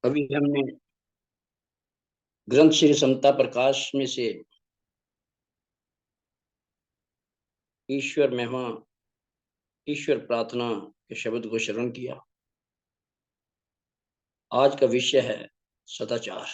अभी हमने ग्रंथ श्री समता प्रकाश में से ईश्वर महिमा, ईश्वर प्रार्थना के शब्द को श्रवण किया। आज का विषय है सदाचार।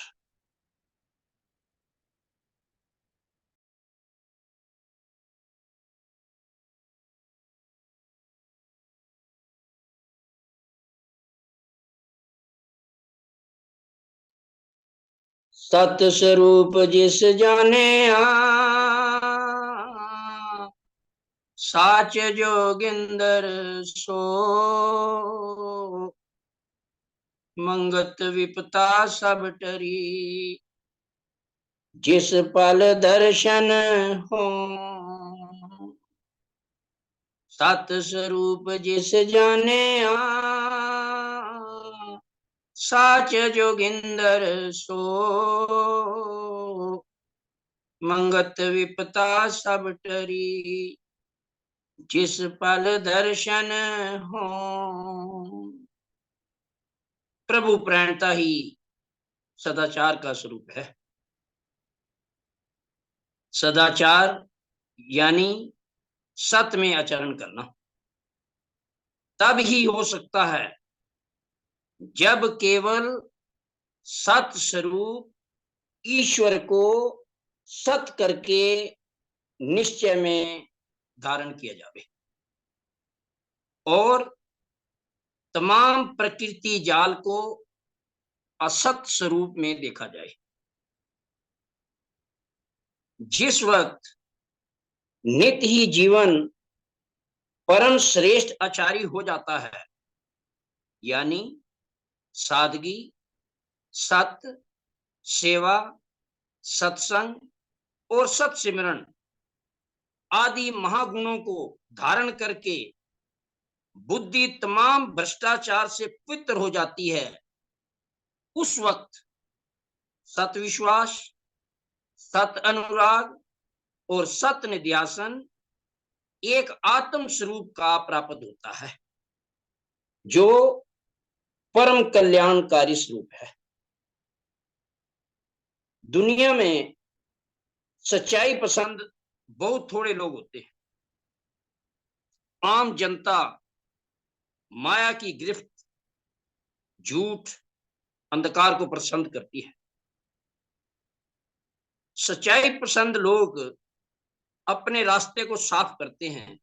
सत स्वरूप जिस जाने साच जोगिंदर सो, मंगत विपता सब टरी जिस पल दर्शन हो। सत स्वरूप जिस जाने साच जोगिंदर सो, मंगत विपता सब टरी जिस पल दर्शन हो। प्रभु प्रेरणता ही सदाचार का स्वरूप है। सदाचार यानी सत में आचरण करना। तब ही हो सकता है जब केवल सत स्वरूप ईश्वर को सत करके निश्चय में धारण किया जावे और तमाम प्रकृति जाल को असत स्वरूप में देखा जाए। जिस वक्त नित्य ही जीवन परम श्रेष्ठ आचार्य हो जाता है, यानी सादगी, सत्य, सेवा, सत्संग और सत सिमरन आदि महागुणों को धारण करके बुद्धि तमाम भ्रष्टाचार से पवित्र हो जाती है, उस वक्त सत विश्वास, सत अनुराग और सत निध्यासन एक आत्म स्वरूप का प्राप्त होता है जो परम कल्याणकारी स्वरूप है। दुनिया में सच्चाई पसंद बहुत थोड़े लोग होते हैं। आम जनता माया की गिरफ्त, झूठ, अंधकार को पसंद करती है। सच्चाई पसंद लोग अपने रास्ते को साफ करते हैं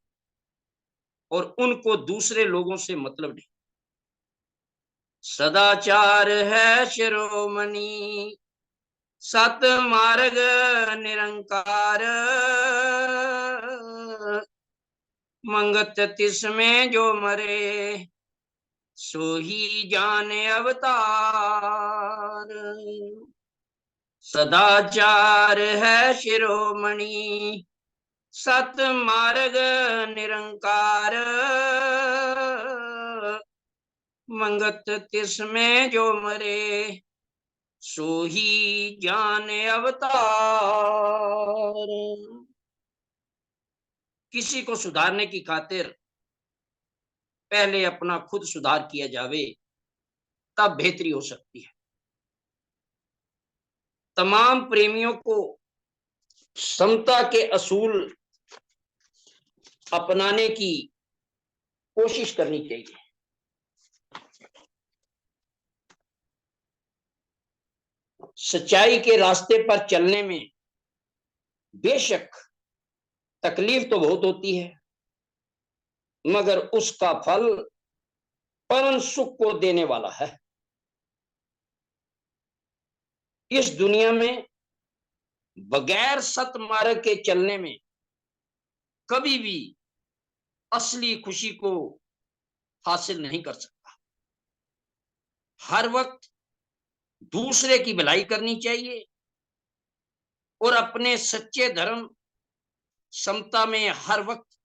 और उनको दूसरे लोगों से मतलब नहीं। सदाचार है शिरोमणि, सत मार्ग निरंकार, मंगत तिसमें जो मरे सो ही जाने अवतार। सदाचार है शिरोमणि, सत मार्ग निरंकार, मंगत तिसमें जो मरे सो ही जाने अवतार। किसी को सुधारने की खातिर पहले अपना खुद सुधार किया जावे, तब बेहतरी हो सकती है। तमाम प्रेमियों को समता के असूल अपनाने की कोशिश करनी चाहिए। सच्चाई के रास्ते पर चलने में बेशक तकलीफ तो बहुत होती है, मगर उसका फल परम सुख को देने वाला है। इस दुनिया में बगैर सत मार्ग के चलने में कभी भी असली खुशी को हासिल नहीं कर सकता। हर वक्त दूसरे की भलाई करनी चाहिए और अपने सच्चे धर्म समता में हर वक्त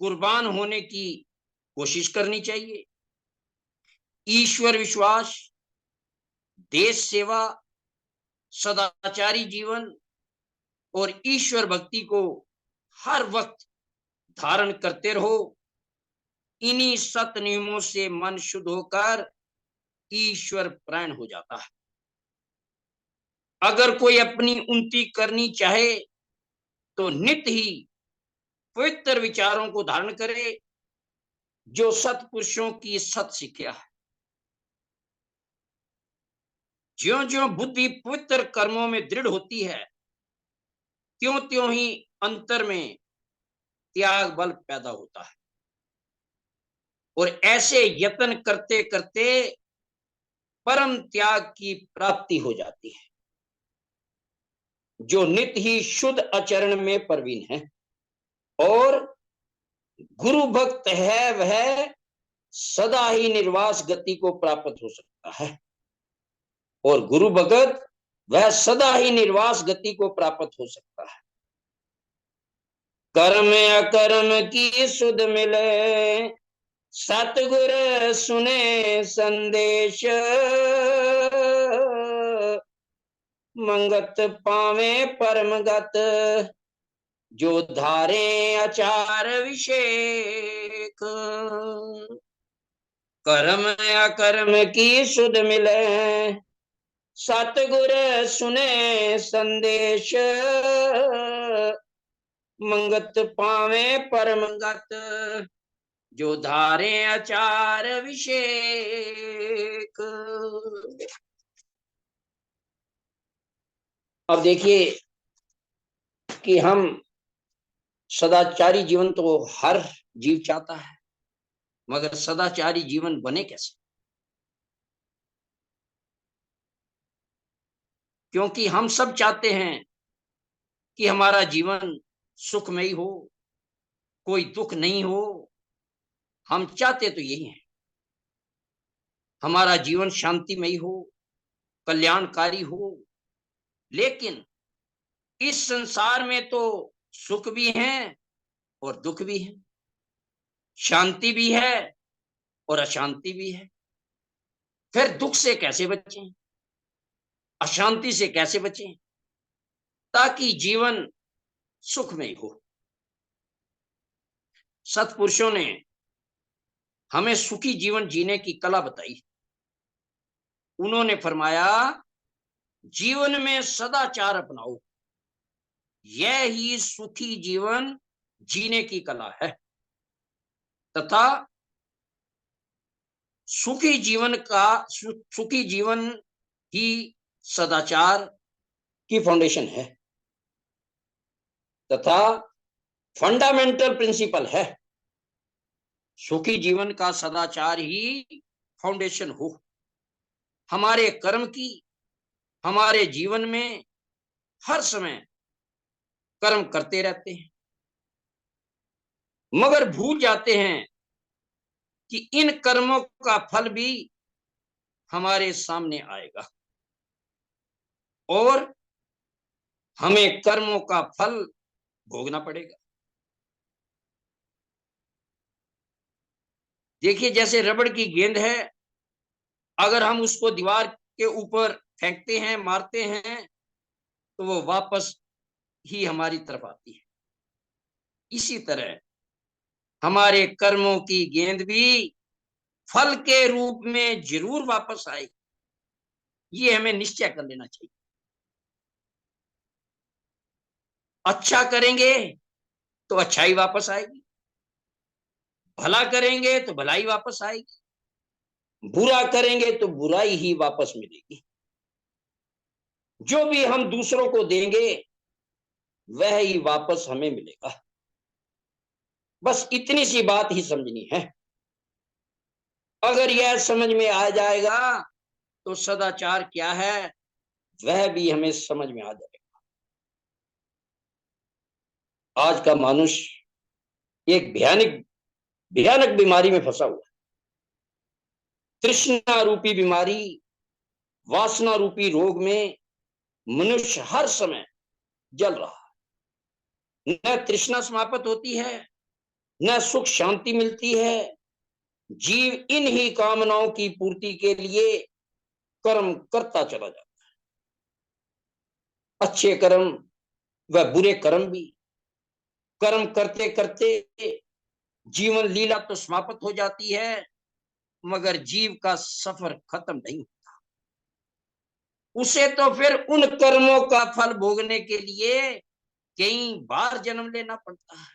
कुर्बान होने की कोशिश करनी चाहिए। ईश्वर विश्वास, देश सेवा, सदाचारी जीवन और ईश्वर भक्ति को हर वक्त धारण करते रहो। इन्हीं सत नियमों से मन शुद्ध होकर ईश्वर प्राण हो जाता है। अगर कोई अपनी उन्नति करनी चाहे तो नित्य ही पवित्र विचारों को धारण करे, जो सत्पुरुषों की सत शिक्षा है। ज्यों ज्यों बुद्धि पवित्र कर्मों में दृढ़ होती है, त्यों त्यों ही अंतर में त्याग बल पैदा होता है, और ऐसे यत्न करते करते परम त्याग की प्राप्ति हो जाती है। जो नित्य ही शुद्ध आचरण में प्रवीण है और गुरु भक्त है, वह सदा ही निर्वास गति को प्राप्त हो सकता है। और गुरु भगत वह सदा ही निर्वास गति को प्राप्त हो सकता है। कर्म अकर्म की सुध मिले, सतगुर सुने संदेश, मंगत पावे परमगत, जो धारे आचार विषेक। कर्म अकर्म की सुध मिले, सतगुर सुने संदेश, मंगत पावे परमगत, जो धारे आचार विषेक। अब देखिए कि हम सदाचारी जीवन तो हर जीव चाहता है, मगर सदाचारी जीवन बने कैसे? क्योंकि हम सब चाहते हैं कि हमारा जीवन सुखमयी हो, कोई दुख नहीं हो। हम चाहते तो यही हैं, हमारा जीवन शांतिमयी हो, कल्याणकारी हो। लेकिन इस संसार में तो सुख भी है और दुख भी है, शांति भी है और अशांति भी है। फिर दुख से कैसे बचें, अशांति से कैसे बचें, ताकि जीवन सुखमय हो? सत्पुरुषों ने हमें सुखी जीवन जीने की कला बताई। उन्होंने फरमाया, जीवन में सदाचार अपनाओ, यह ही सुखी जीवन जीने की कला है। तथा सुखी जीवन ही सदाचार की फाउंडेशन है तथा फंडामेंटल प्रिंसिपल है। सुखी जीवन का सदाचार ही फाउंडेशन हो। हमारे कर्म की हमारे जीवन में हर समय कर्म करते रहते हैं, मगर भूल जाते हैं कि इन कर्मों का फल भी हमारे सामने आएगा और हमें कर्मों का फल भोगना पड़ेगा। देखिए, जैसे रबड़ की गेंद है, अगर हम उसको दीवार के ऊपर फेंकते हैं, मारते हैं, तो वो वापस ही हमारी तरफ आती है। इसी तरह हमारे कर्मों की गेंद भी फल के रूप में जरूर वापस आएगी। ये हमें निश्चय कर लेना चाहिए। अच्छा करेंगे तो अच्छाई वापस आएगी, भला करेंगे तो भलाई वापस आएगी, बुरा करेंगे तो बुराई ही वापस मिलेगी। जो भी हम दूसरों को देंगे वह ही वापस हमें मिलेगा। बस इतनी सी बात ही समझनी है। अगर यह समझ में आ जाएगा तो सदाचार क्या है वह भी हमें समझ में आ जाएगा। आज का मनुष्य एक भयानक भयानक बीमारी में फंसा हुआ है। तृष्णा रूपी बीमारी, वासना रूपी रोग में मनुष्य हर समय जल रहा है। न तृष्णा समाप्त होती है, न सुख शांति मिलती है। जीव इन ही कामनाओं की पूर्ति के लिए कर्म करता चला जाता है। अच्छे कर्म व बुरे कर्म भी। कर्म करते करते जीवन लीला तो समाप्त हो जाती है, मगर जीव का सफर खत्म नहीं होता। उसे तो फिर उन कर्मों का फल भोगने के लिए कई बार जन्म लेना पड़ता है,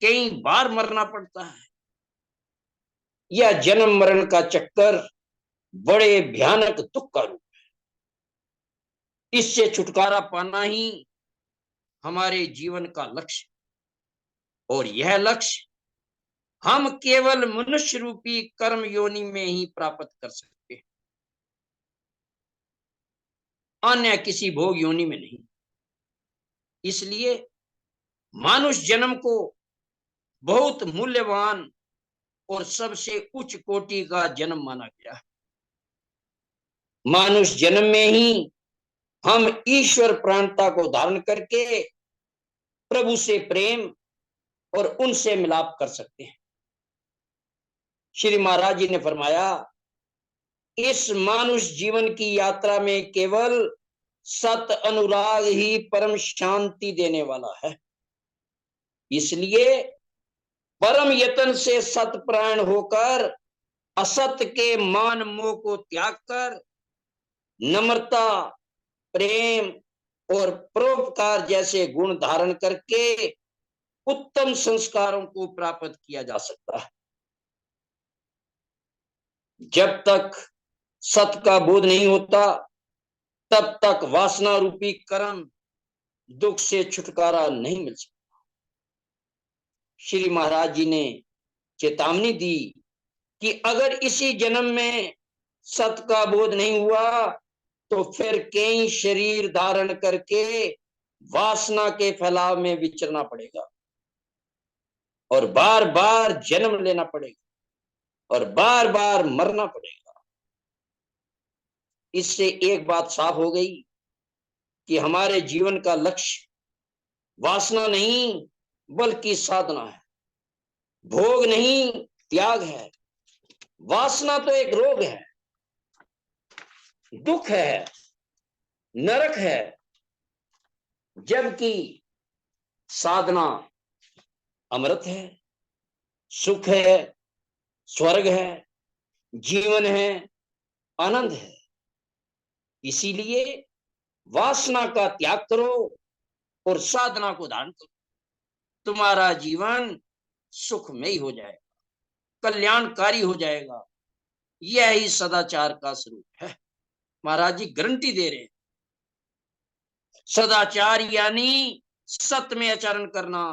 कई बार मरना पड़ता है। यह जन्म मरण का चक्कर बड़े भयानक दुख का रूप। इससे छुटकारा पाना ही हमारे जीवन का लक्ष्य, और यह लक्ष्य हम केवल मनुष्य रूपी कर्म योनि में ही प्राप्त कर सकते हैं, अन्य किसी भोग योनि में नहीं। इसलिए मानुष जन्म को बहुत मूल्यवान और सबसे उच्च कोटि का जन्म माना गया है। मानुष जन्म में ही हम ईश्वर प्राणता को धारण करके प्रभु से प्रेम और उनसे मिलाप कर सकते हैं। श्री महाराज जी ने फरमाया, इस मानुष जीवन की यात्रा में केवल सत अनुराग ही परम शांति देने वाला है। इसलिए परम यत्न से सतपरायण होकर असत के मान मोह को त्याग कर नम्रता, प्रेम और परोपकार जैसे गुण धारण करके उत्तम संस्कारों को प्राप्त किया जा सकता है। जब तक सत का बोध नहीं होता तब तक वासना रूपी कर्म दुख से छुटकारा नहीं मिल सकता। श्री महाराज जी ने चेतावनी दी कि अगर इसी जन्म में सत का बोध नहीं हुआ तो फिर कई शरीर धारण करके वासना के फैलाव में विचरना पड़ेगा और बार बार जन्म लेना पड़ेगा और बार बार मरना पड़ेगा। इससे एक बात साफ हो गई कि हमारे जीवन का लक्ष्य वासना नहीं बल्कि साधना है, भोग नहीं त्याग है। वासना तो एक रोग है, दुख है, नरक है, जबकि साधना अमृत है, सुख है, स्वर्ग है, जीवन है, आनंद है। इसीलिए वासना का त्याग करो और साधना को धारण करो, तुम्हारा जीवन सुखमय हो जाएगा, कल्याणकारी हो जाएगा। यह ही सदाचार का स्वरूप है। महाराज जी गारंटी दे रहे हैं। सदाचार यानी सत्य में आचरण करना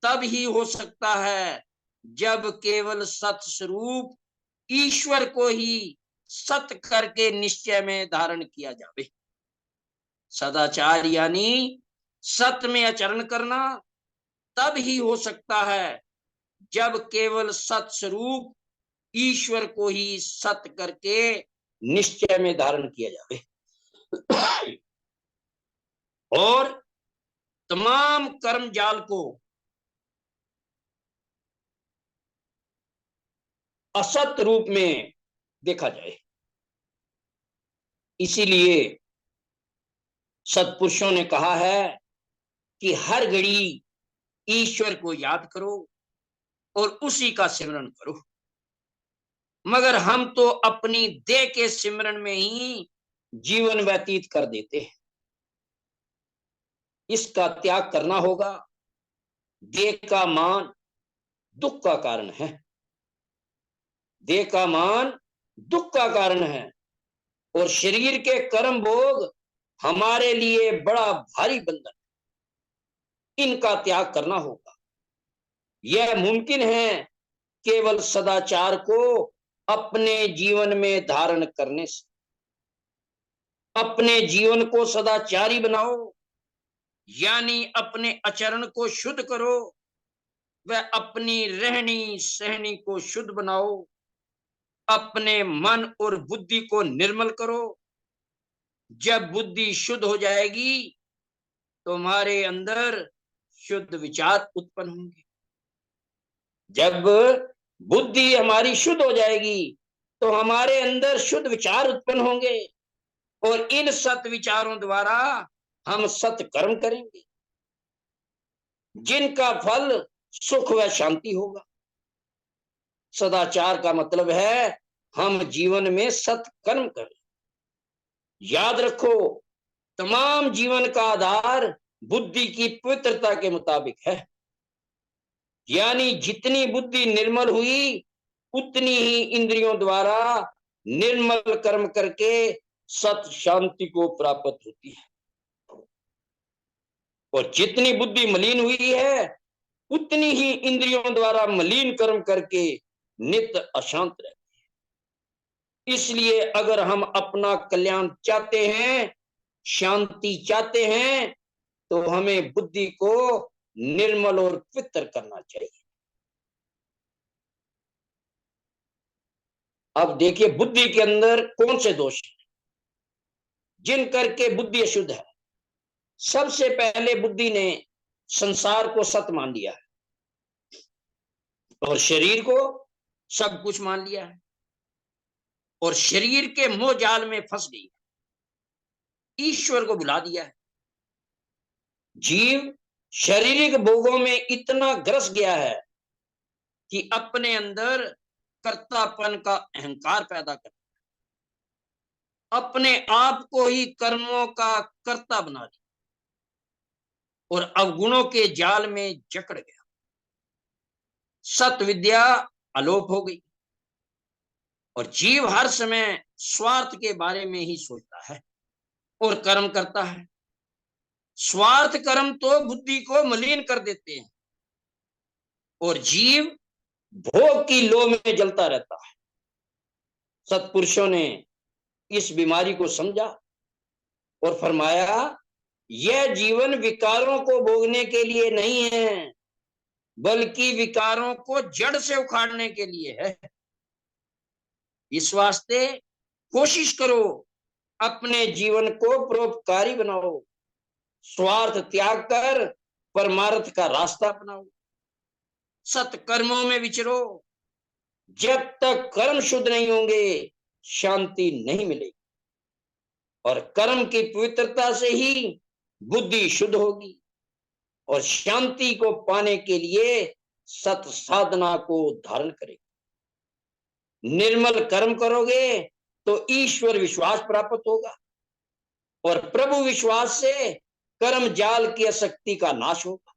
तब ही हो सकता है जब केवल सत्य स्वरूप ईश्वर को ही सत्य करके निश्चय में धारण किया जावे। सदाचार यानी सत्य में आचरण करना तब ही हो सकता है जब केवल सत्य स्वरूप ईश्वर को ही सत्य करके निश्चय में धारण किया जावे और तमाम कर्म जाल को असत रूप में देखा जाए। इसीलिए सत्पुरुषों ने कहा है कि हर घड़ी ईश्वर को याद करो और उसी का सिमरन करो। मगर हम तो अपनी देह के सिमरन में ही जीवन व्यतीत कर देते हैं। इसका त्याग करना होगा। देह का मान दुख का कारण है, देह का मान दुख का कारण है और शरीर के कर्म भोग हमारे लिए बड़ा भारी बंधन। इनका त्याग करना होगा। यह मुमकिन है केवल सदाचार को अपने जीवन में धारण करने से। अपने जीवन को सदाचारी बनाओ, यानी अपने आचरण को शुद्ध करो, वह अपनी रहनी सहनी को शुद्ध बनाओ, अपने मन और बुद्धि को निर्मल करो। जब बुद्धि शुद्ध हो जाएगी तो हमारे अंदर शुद्ध विचार उत्पन्न होंगे। जब बुद्धि हमारी शुद्ध हो जाएगी तो हमारे अंदर शुद्ध विचार उत्पन्न होंगे और इन सत विचारों द्वारा हम सत कर्म करेंगे जिनका फल सुख व शांति होगा। सदाचार का मतलब है हम जीवन में सत्कर्म करें। याद रखो, तमाम जीवन का आधार बुद्धि की पवित्रता के मुताबिक है। यानी जितनी बुद्धि निर्मल हुई उतनी ही इंद्रियों द्वारा निर्मल कर्म करके सत शांति को प्राप्त होती है, और जितनी बुद्धि मलिन हुई है उतनी ही इंद्रियों द्वारा मलिन कर्म करके नित्य अशांत रहती है। इसलिए अगर हम अपना कल्याण चाहते हैं, शांति चाहते हैं, तो हमें बुद्धि को निर्मल और पवित्र करना चाहिए। अब देखिए बुद्धि के अंदर कौन से दोष हैं जिन करके बुद्धि अशुद्ध है। सबसे पहले बुद्धि ने संसार को सत्य मान लिया है और शरीर को सब कुछ मान लिया है, और शरीर के मोह जाल में फंस गई है, ईश्वर को भुला दिया है। जीव शारीरिक भोगों में इतना ग्रस गया है कि अपने अंदर कर्तापन का अहंकार पैदा कर, अपने आप को ही कर्मों का कर्ता बना दिया और अवगुणों के जाल में जकड़ गया। सत विद्या अलोप हो गई और जीव हर समय स्वार्थ के बारे में ही सोचता है और कर्म करता है। स्वार्थ कर्म तो बुद्धि को मलिन कर देते हैं और जीव भोग की लोभ में जलता रहता है। सत्पुरुषों ने इस बीमारी को समझा और फरमाया, यह जीवन विकारों को भोगने के लिए नहीं है, बल्कि विकारों को जड़ से उखाड़ने के लिए है। इस वास्ते कोशिश करो, अपने जीवन को परोपकारी बनाओ, स्वार्थ त्याग कर परमार्थ का रास्ता अपनाओ, सत्कर्मों में विचरो। जब तक कर्म शुद्ध नहीं होंगे शांति नहीं मिलेगी, और कर्म की पवित्रता से ही बुद्धि शुद्ध होगी, और शांति को पाने के लिए सत साधना को धारण करेगी। निर्मल कर्म करोगे तो ईश्वर विश्वास प्राप्त होगा, और प्रभु विश्वास से कर्म जाल की आसक्ति का नाश होगा,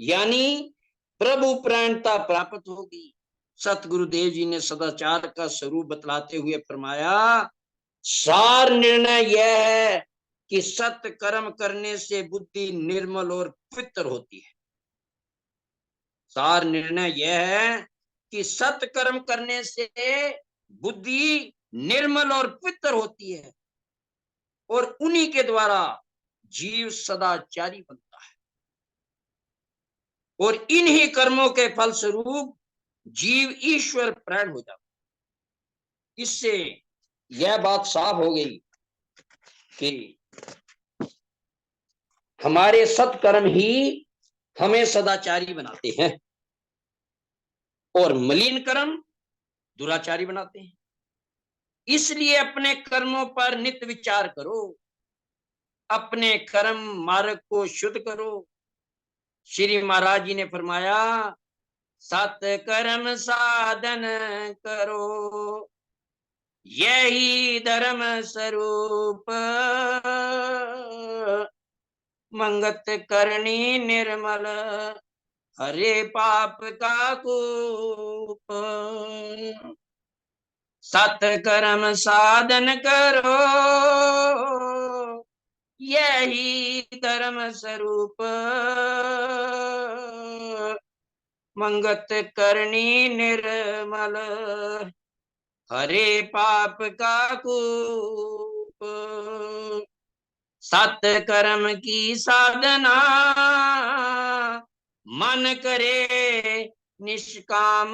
यानी प्रभु प्राणता प्राप्त होगी। सतगुरुदेव जी ने सदाचार का स्वरूप बतलाते हुए फरमाया, सार निर्णय यह है कि सत्य कर्म करने से बुद्धि निर्मल और पवित्र होती है। सार निर्णय यह है कि सत्य कर्म करने से बुद्धि निर्मल और पवित्र होती है, और उन्हीं के द्वारा जीव सदाचारी बनता है, और इन्हीं कर्मों के फलस्वरूप जीव ईश्वर प्राण हो जाता है। इससे यह बात साफ हो गई कि हमारे सत्कर्म ही हमें सदाचारी बनाते हैं और मलिन कर्म दुराचारी बनाते हैं। इसलिए अपने कर्मों पर नित्य विचार करो, अपने कर्म मार्ग को शुद्ध करो। श्री महाराज जी ने फरमाया, सत्कर्म साधन करो, यही धर्म स्वरूप, मंगत करनी निर्मल, हरे पाप का कूप। सत्कर्म साधन करो, यही धर्म स्वरूप, मंगत करनी निर्मल, हरे पाप का कूप। सत्कर्म की साधना मन करे निष्काम,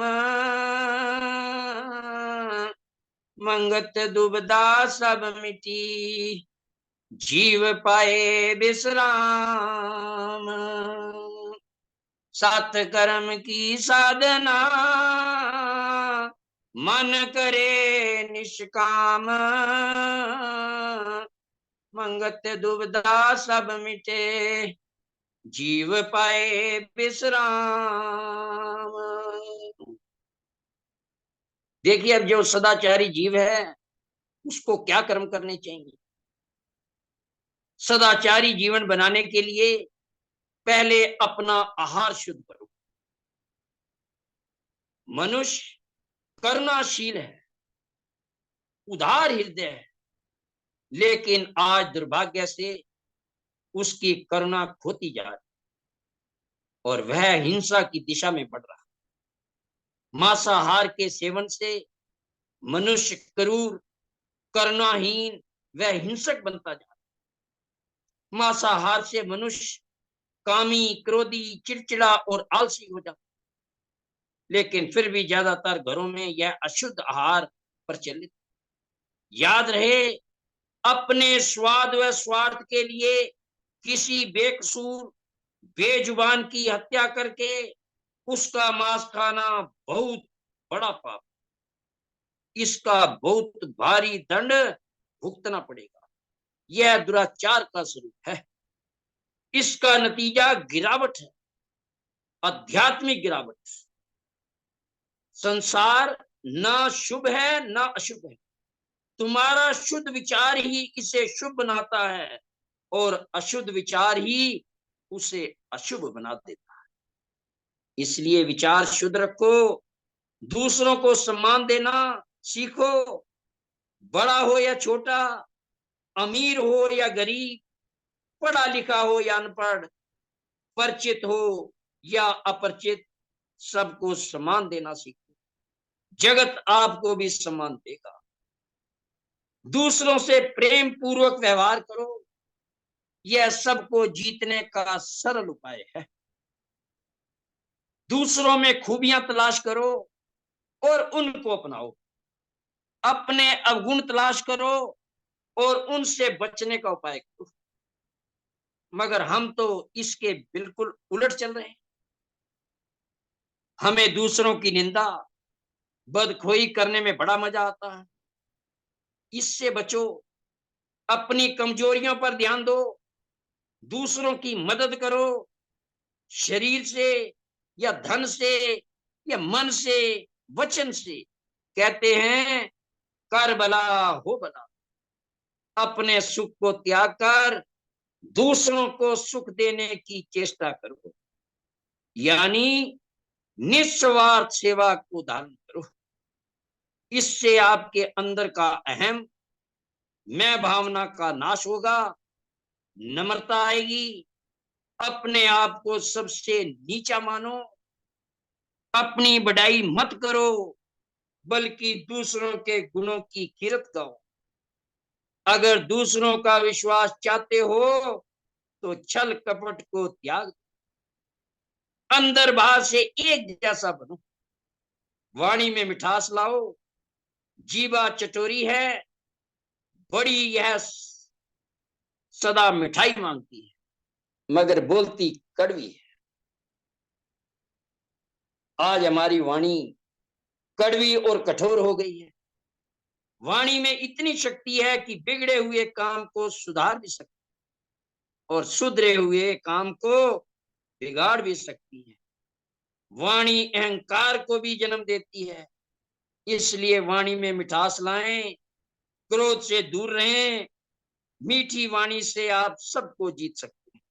मंगत दुबदा सब मिटी, जीव पाए विश्राम। सत्कर्म की साधना मन करे निष्काम, मंगत दुबदा सब मिटे, जीव पाए विश्राम। देखिए, अब जो सदाचारी जीव है उसको क्या कर्म करने चाहिए। सदाचारी जीवन बनाने के लिए पहले अपना आहार शुद्ध करो। मनुष्य करुणाशील है, उदार हृदय है, लेकिन आज दुर्भाग्य से उसकी करुणा खोती जा रही और वह हिंसा की दिशा में बढ़ रहा। मांसाहार के सेवन से मनुष्य क्रूर, करुणाहीन व हिंसक बनता जा रहा। मांसाहार से मनुष्य कामी, क्रोधी, चिड़चिड़ा और आलसी हो जाता। लेकिन फिर भी ज्यादातर घरों में यह अशुद्ध आहार प्रचलित। याद रहे, अपने स्वाद व स्वार्थ के लिए किसी बेकसूर, बेजुबान की हत्या करके उसका मांस खाना बहुत बड़ा पाप। इसका बहुत भारी दंड भुगतना पड़ेगा। यह दुराचार का स्वरूप है। इसका नतीजा गिरावट है, आध्यात्मिक गिरावट। संसार न शुभ है न अशुभ है। तुम्हारा शुद्ध विचार ही इसे शुभ बनाता है और अशुद्ध विचार ही उसे अशुभ बना देता है। इसलिए विचार शुद्ध रखो, दूसरों को सम्मान देना सीखो। बड़ा हो या छोटा, अमीर हो या गरीब, पढ़ा लिखा हो या अनपढ़, परिचित हो या अपरिचित, सबको सम्मान देना सीखो। जगत आपको भी सम्मान देगा। दूसरों से प्रेम पूर्वक व्यवहार करो। यह सबको जीतने का सरल उपाय है। दूसरों में खूबियां तलाश करो और उनको अपनाओ। अपने अवगुण तलाश करो और उनसे बचने का उपाय करो। मगर हम तो इसके बिल्कुल उलट चल रहे हैं। हमें दूसरों की निंदा, बदखोई करने में बड़ा मजा आता है। इससे बचो। अपनी कमजोरियों पर ध्यान दो। दूसरों की मदद करो, शरीर से या धन से या मन से, वचन से। कहते हैं, कर भला हो भला। अपने सुख को त्याग कर दूसरों को सुख देने की चेष्टा करो, यानी निस्वार्थ सेवा को धारण करो। इससे आपके अंदर का अहम, मैं भावना का नाश होगा। नम्रता आएगी। अपने आप को सबसे नीचा मानो। अपनी बढ़ाई मत करो, बल्कि दूसरों के गुणों की कीरत गाओ। अगर दूसरों का विश्वास चाहते हो तो छल कपट को त्याग, अंदर बाहर से एक जैसा बनो। वाणी में मिठास लाओ। जीवा चटोरी है, बड़ी यह सदा मिठाई मांगती है, मगर बोलती कड़वी है। आज हमारी वाणी कड़वी और कठोर हो गई है। वाणी में इतनी शक्ति है कि बिगड़े हुए काम को सुधार भी सकती और सुधरे हुए काम को बिगाड़ भी सकती है। वाणी अहंकार को भी जन्म देती है। इसलिए वाणी में मिठास लाएं, क्रोध से दूर रहें। मीठी वाणी से आप सबको जीत सकते हैं।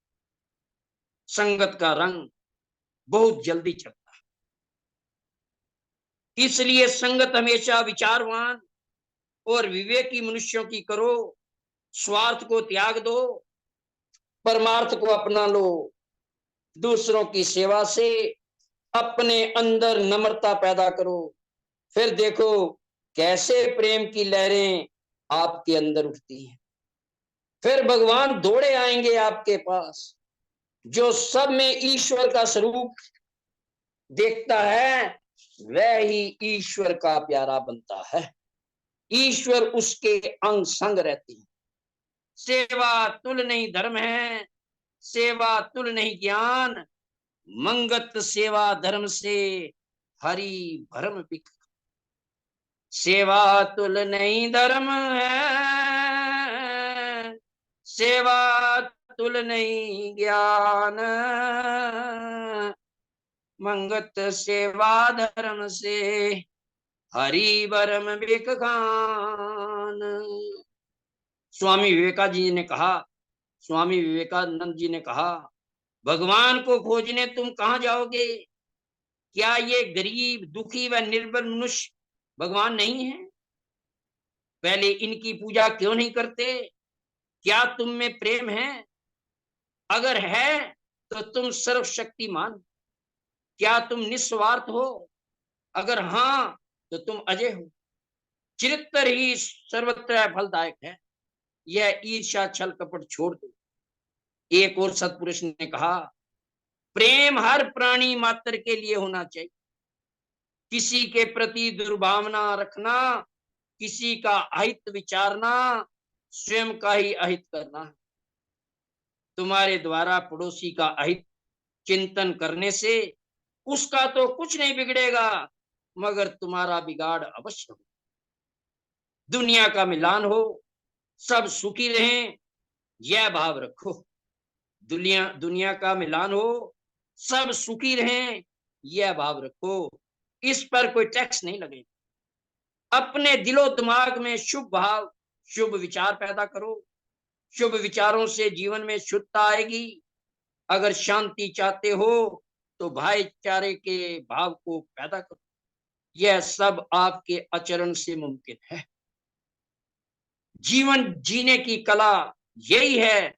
संगत का रंग बहुत जल्दी चढ़ता है। इसलिए संगत हमेशा विचारवान और विवेकी मनुष्यों की करो। स्वार्थ को त्याग दो, परमार्थ को अपना लो। दूसरों की सेवा से अपने अंदर नम्रता पैदा करो। फिर देखो कैसे प्रेम की लहरें आपके अंदर उठती हैं। फिर भगवान दौड़े आएंगे आपके पास। जो सब में ईश्वर का स्वरूप देखता है, वह ही ईश्वर का प्यारा बनता है। ईश्वर उसके अंग संग रहते हैं। सेवा तुल नहीं धर्म है, सेवा तुल नहीं ज्ञान। मंगत सेवा धर्म से, हरि भरम बिक। सेवा तुल नहीं धर्म है, सेवा तुल नहीं ज्ञान। मंगत सेवा धर्म से, हरि बरम बेक खान। स्वामी विवेकानंद जी ने कहा, भगवान को खोजने तुम कहाँ जाओगे? क्या ये गरीब, दुखी व निर्बल मनुष्य भगवान नहीं है? पहले इनकी पूजा क्यों नहीं करते? क्या तुम में प्रेम है? अगर है तो तुम सर्वशक्तिमान। क्या तुम निस्वार्थ हो? अगर हाँ तो तुम अजय हो। चरित्र ही सर्वत्र फलदायक है। यह ईर्ष्या, छल, कपट छोड़ दो। एक और सत्पुरुष ने कहा, प्रेम हर प्राणी मात्र के लिए होना चाहिए। किसी के प्रति दुर्भावना रखना, किसी का अहित विचारना, स्वयं का ही अहित करना। तुम्हारे द्वारा पड़ोसी का अहित चिंतन करने से उसका तो कुछ नहीं बिगड़ेगा, मगर तुम्हारा बिगाड़ अवश्य हो। दुनिया का मिलान हो, सब सुखी रहें, यह भाव रखो। दुनिया का मिलान हो, सब सुखी रहें, यह भाव रखो। इस पर कोई टैक्स नहीं लगेगा। अपने दिलो दिमाग में शुभ भाव, शुभ विचार पैदा करो। शुभ विचारों से जीवन में शुद्धता आएगी। अगर शांति चाहते हो तो भाईचारे के भाव को पैदा करो। यह सब आपके आचरण से मुमकिन है। जीवन जीने की कला यही है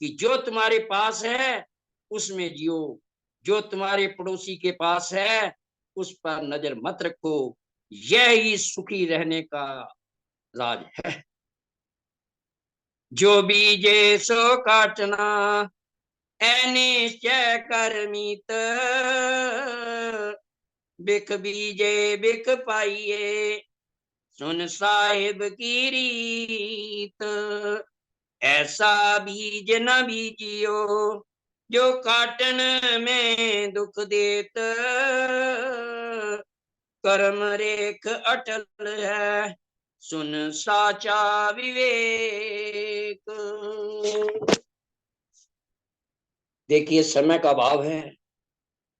कि जो तुम्हारे पास है उसमें जियो। जो तुम्हारे पड़ोसी के पास है उस पर नजर मत रखो। यह ही सुखी रहने का राज है। जो बीजे सो काटना, निश्चय करमीत। बिक बीजे बिक पाइए, सुन साहिब की रीत। ऐसा बीज न बीजियो, जो काटन में दुख देत। कर्म रेख अटल है, सुन साचा विवेक। देखिए, समय का अभाव है।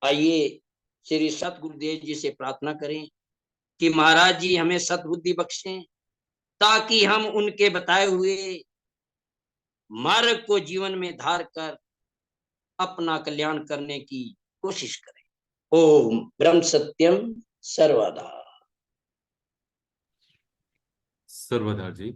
आइए श्री सतगुरुदेव जी से प्रार्थना करें कि महाराज जी हमें सद्बुद्धि बख्शें, ताकि हम उनके बताए हुए मार्ग को जीवन में धार कर अपना कल्याण करने की कोशिश करें। ओम ब्रह्म सत्यम सर्वदा। सर्वदा जी।